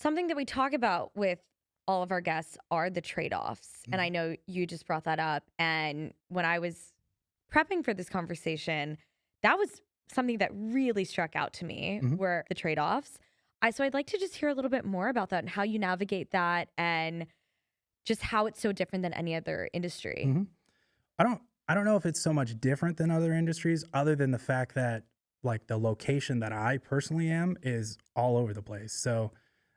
Something that we talk about with all of our guests are the trade-offs. And I Mhm, know you just brought that up. And when I was prepping for this conversation, that was something that really struck out to me mhm, were the trade-offs. So I'd like to just hear a little bit more about that and how you navigate that and just how it's so different than any other industry. mhm. I don't I don't know if it's so much different than other industries other than the fact that, like, the location that I personally am is all over the place. So,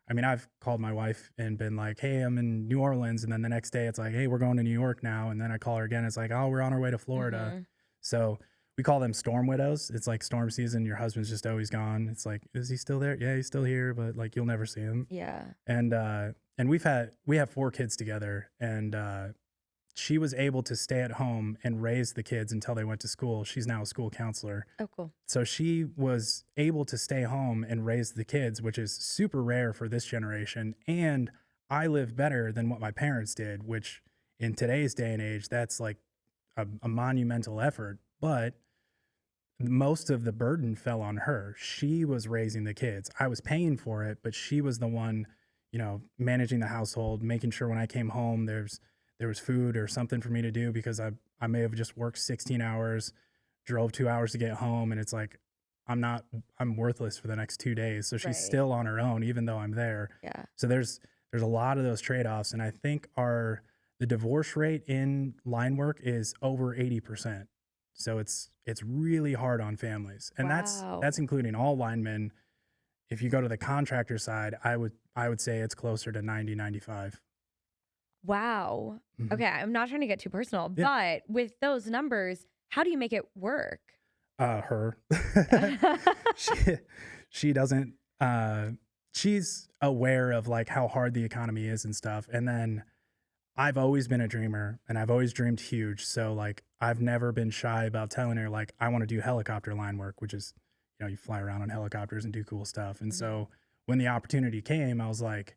I mean, I've called my wife and been like, "Hey, I'm in New Orleans," and then the next day it's like, "Hey, we're going to New York now," and then I call her again, it's like, "Oh, we're on our way to Florida." Hmm. So, we call them storm widows. It's like storm season, your husband's just always gone. It's like, "Is he still there?" "Yeah, he's still here," but, like, you'll never see him. Yeah. And we have 4 kids together, and, she was able to stay at home and raise the kids until they went to school. She's now a school counselor. Oh, cool. So she was able to stay home and raise the kids, which is super rare for this generation. And I live better than what my parents did, which in today's day and age, that's like a monumental effort. But most of the burden fell on her. She was raising the kids. I was paying for it, but she was the one, managing the household, making sure when I came home there was food or something for me to do because I may have just worked 16 hours, drove 2 hours to get home and it's like I'm worthless for the next 2 days. So she's Right. still on her own even though I'm there. Yeah. So there's a lot of those trade-offs and I think our the divorce rate in line work is over 80%. So it's really hard on families, and that's Wow. including all linemen. If you go to the contractor side, I would say it's closer to 90, 95. Wow. Mhm. Okay. I'm not trying to get too personal, Yeah, but with those numbers, how do you make it work? her. She she doesn't, she's aware of, like, how hard the economy is and stuff, and then I've always been a dreamer, and I've always dreamed huge, so, like, I've never been shy about telling her, like, I wanna do helicopter line work, which is, you fly around on helicopters and do cool stuff, and Mhm. so, when the opportunity came, I was like,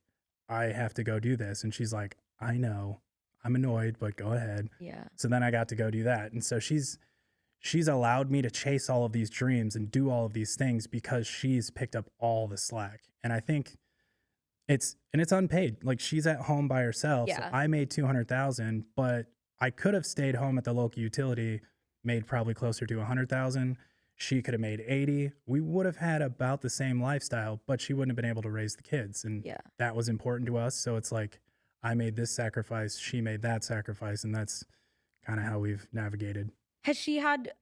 "I have to go do this," and she's like, "I know. I'm annoyed, but go ahead." Yeah. So then I got to go do that, and so she's allowed me to chase all of these dreams and do all of these things because she's picked up all the slack, and I think it's unpaid. Like she's at home by herself. So Yeah. I made 200,000, but I could have stayed home at the local utility, made probably closer to 100,000. She could have made 80. We would have had about the same lifestyle, but she wouldn't have been able to raise the kids. And Yeah. that was important to us. So it's like I made this sacrifice, she made that sacrifice, and that's kind of how we've navigated. Has she had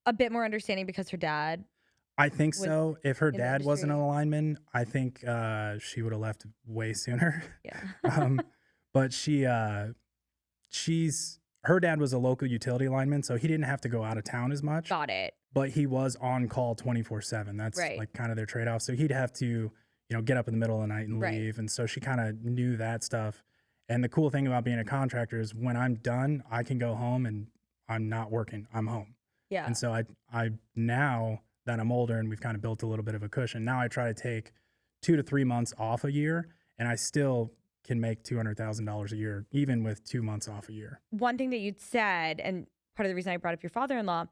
a bit more understanding because her dad I think was so. If her in the dad wasn't a industry? lineman, I think she would have left way sooner. Yeah. um, but she's her dad was a local utility lineman, so he didn't have to go out of town as much, Got it. but he was on call 24/7. That's Right. like kind of their trade-off. So he'd have to, get up in the middle of the night and Right. leave. And so she kind of knew that stuff. And the cool thing about being a contractor is when I'm done, I can go home and I'm not working. I'm home. And Yeah. so I now that I'm older and we've kind of built a little bit of a cushion, now I try to take 2 to 3 months off a year and I still can make $200,000 a year even with 2 months off a year. One thing that you'd said, and part of the reason I brought up your father-in-law,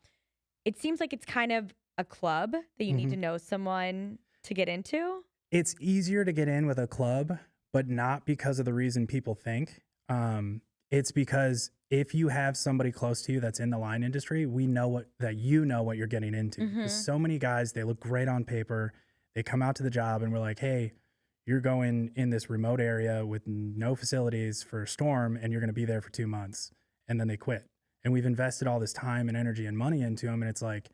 it seems like it's kind of a club that you need Mhm. to know someone to get into. It's easier to get in with a club, but not because of the reason people think. It's because if you have somebody close to you that's in the line industry, we know what you're getting into. Because Mhm. so many guys, they look great on paper. They come out to the job and we're like, hey, you're going in this remote area with no facilities for a storm and you're going to be there for 2 months. And then they quit. And we've invested all this time and energy and money into them. And it's like,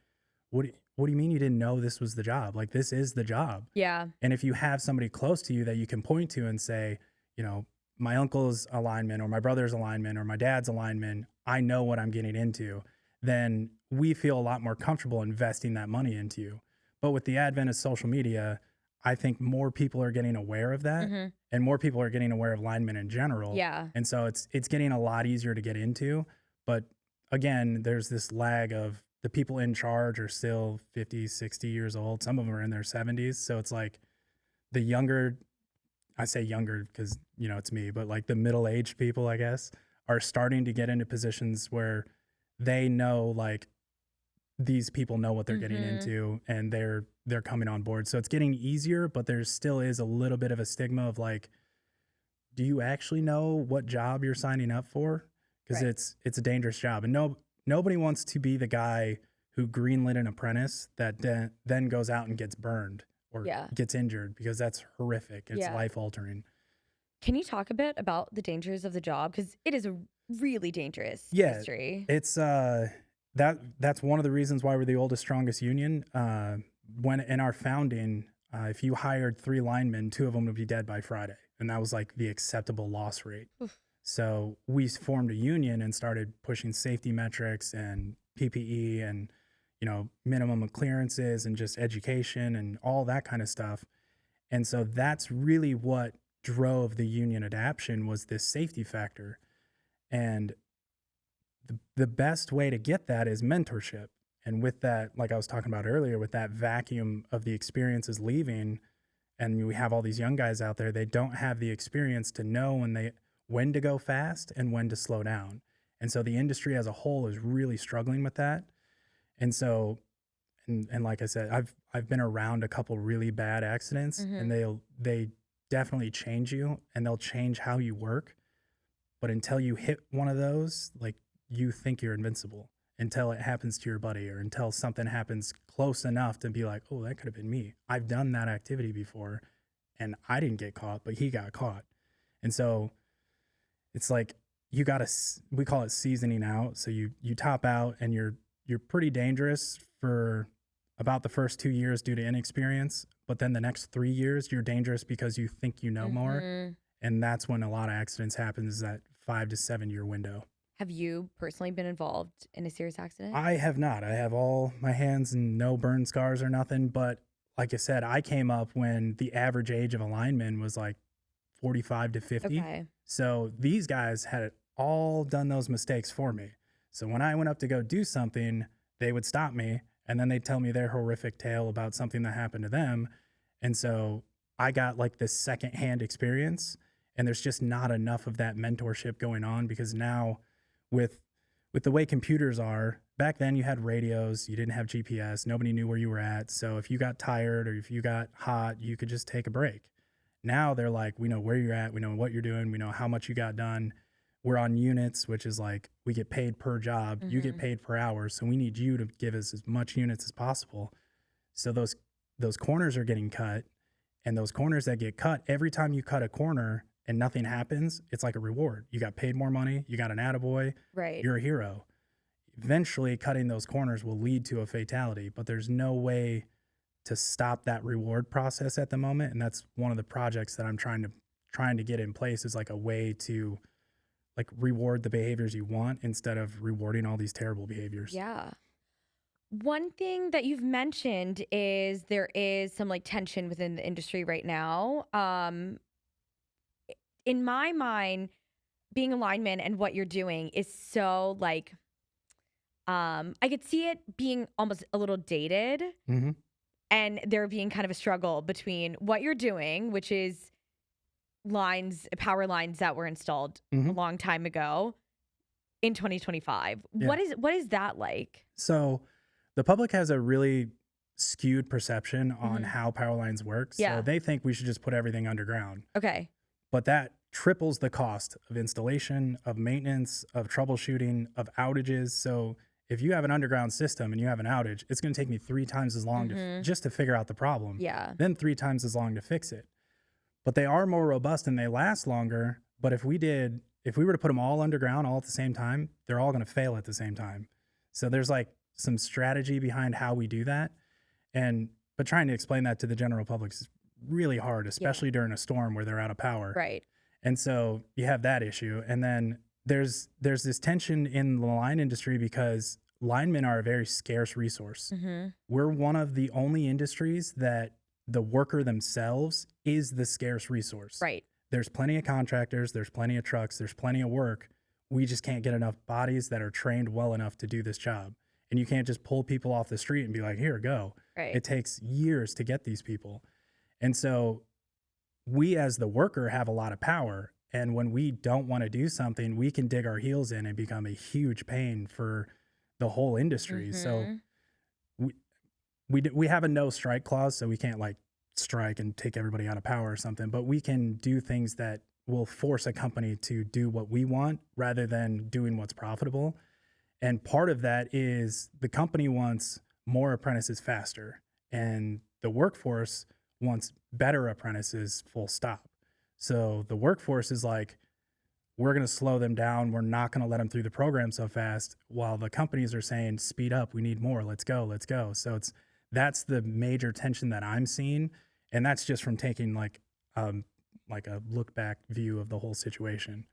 what do you mean you didn't know this was the job? Like, this is the job. Yeah. And if you have somebody close to you that you can point to and say, you know, my uncle's a lineman or my brother's a lineman or my dad's a lineman, I know what I'm getting into, then we feel a lot more comfortable investing that money into you. But with the advent of social media, I think more people are getting aware of that Mhm. and more people are getting aware of linemen in general. Yeah. And so it's getting a lot easier to get into. But again, there's this lag of the people in charge are still 50, 60 years old. Some of them are in their 70s. So it's like the younger, I say younger because, it's me, but like the middle-aged people, I guess, are starting to get into positions where they know like these people know what they're getting Mhm. into and they're coming on board. So it's getting easier, but there still is a little bit of a stigma of like, do you actually know what job you're signing up for? Because Right. it's a dangerous job, and nobody wants to be the guy who greenlit an apprentice that then goes out and gets burned or Yeah. gets injured, because that's horrific. It's Yeah. life altering. Can you talk a bit about the dangers of the job? Because it is a really dangerous Yeah, industry. it's that's one of the reasons why we're the oldest, strongest union. When in our founding, if you hired 3 linemen, 2 of them would be dead by Friday, and that was like the acceptable loss rate. Oof. So we formed a union and started pushing safety metrics and PPE and minimum clearances and just education and all that kind of stuff. And so that's really what drove the union adaption, was this safety factor. And the best way to get that is mentorship. And with that, like I was talking about earlier, with that vacuum of the experiences leaving, and we have all these young guys out there, they don't have the experience to know when to go fast and when to slow down. And so the industry as a whole is really struggling with that. And so, and like I said, I've been around a couple really bad accidents, and Hmm. they definitely change you, and they'll change how you work. But until you hit one of those, like, you think you're invincible until it happens to your buddy, or until something happens close enough to be like, oh, that could have been me. I've done that activity before and I didn't get caught, but he got caught. And so it's like, you got to, we call it seasoning out. So you top out, and you're pretty dangerous for about the first 2 years due to inexperience. But then the next 3 years, you're dangerous because you think you know more. Hmm. And that's when a lot of accidents happen, is that 5 to 7 year window. Have you personally been involved in a serious accident? I have not. I have all my hands and no burn scars or nothing. But like I said, I came up when the average age of a lineman was like 45 to 50. Okay. So these guys had all done those mistakes for me. So when I went up to go do something, they would stop me, and then they'd tell me their horrific tale about something that happened to them. And so I got like this secondhand experience, and there's just not enough of that mentorship going on, because now with the way computers are, back then you had radios, you didn't have GPS, nobody knew where you were at. So if you got tired or if you got hot, you could just take a break. Now they're like, we know where you're at, we know what you're doing, we know how much you got done. We're on units, which is like, we get paid per job, you get Hmm. paid per hour. So we need you to give us as much units as possible. So those corners are getting cut, and those corners that get cut, every time you cut a corner and nothing happens, it's like a reward. You got paid more money, you got an attaboy, Right. you're a hero. Eventually, cutting those corners will lead to a fatality, but there's no way to stop that reward process at the moment. And that's one of the projects that I'm trying to get in place, is like a way to like reward the behaviors you want instead of rewarding all these terrible behaviors. Yeah. One thing that you've mentioned is there is some like tension within the industry right now. In my mind, being a lineman and what you're doing is so like I could see it being almost a little dated, Hmm. and there being kind of a struggle between what you're doing, which is power lines that were installed a Hmm. long time ago in 2025. Yeah. What is that like? So the public has a really skewed perception on Hmm. how power lines work. So Yeah. they think we should just put everything underground, Okay. but that triples the cost of installation, of maintenance, of troubleshooting, of outages. So if you have an underground system and you have an outage, it's going to take me 3 times as long Hmm. just to figure out the problem, Yeah. then 3 times as long to fix it. But they are more robust and they last longer. But if we were to put them all underground all at the same time, they're all going to fail at the same time. So there's like some strategy behind how we do that. But trying to explain that to the general public is really hard, Yeah. especially during a storm where they're out of power. Right. And so you have that issue. And then there's this tension in the line industry because linemen are a very scarce resource. Hmm. We're one of the only industries that the worker themselves is the scarce resource. Right. There's plenty of contractors, there's plenty of trucks, there's plenty of work. We just can't get enough bodies that are trained well enough to do this job. And you can't just pull people off the street and be like, here, go. Right. It takes years to get these people. And so we as the worker have a lot of power. And when we don't want to do something, we can dig our heels in and become a huge pain for the whole industry. So Hmm. we, we have a no strike clause, so we can't like strike and take everybody out of power or something, but we can do things that will force a company to do what we want rather than doing what's profitable. And part of that is the company wants more apprentices faster, and the workforce wants better apprentices, full stop. So the workforce is like, we're going to slow them down. We're not going to let them through the program so fast, while the companies are saying, speed up. We need more. Let's go. Let's go. So that's the major tension that I'm seeing. And that's just from taking like a look back view of the whole situation.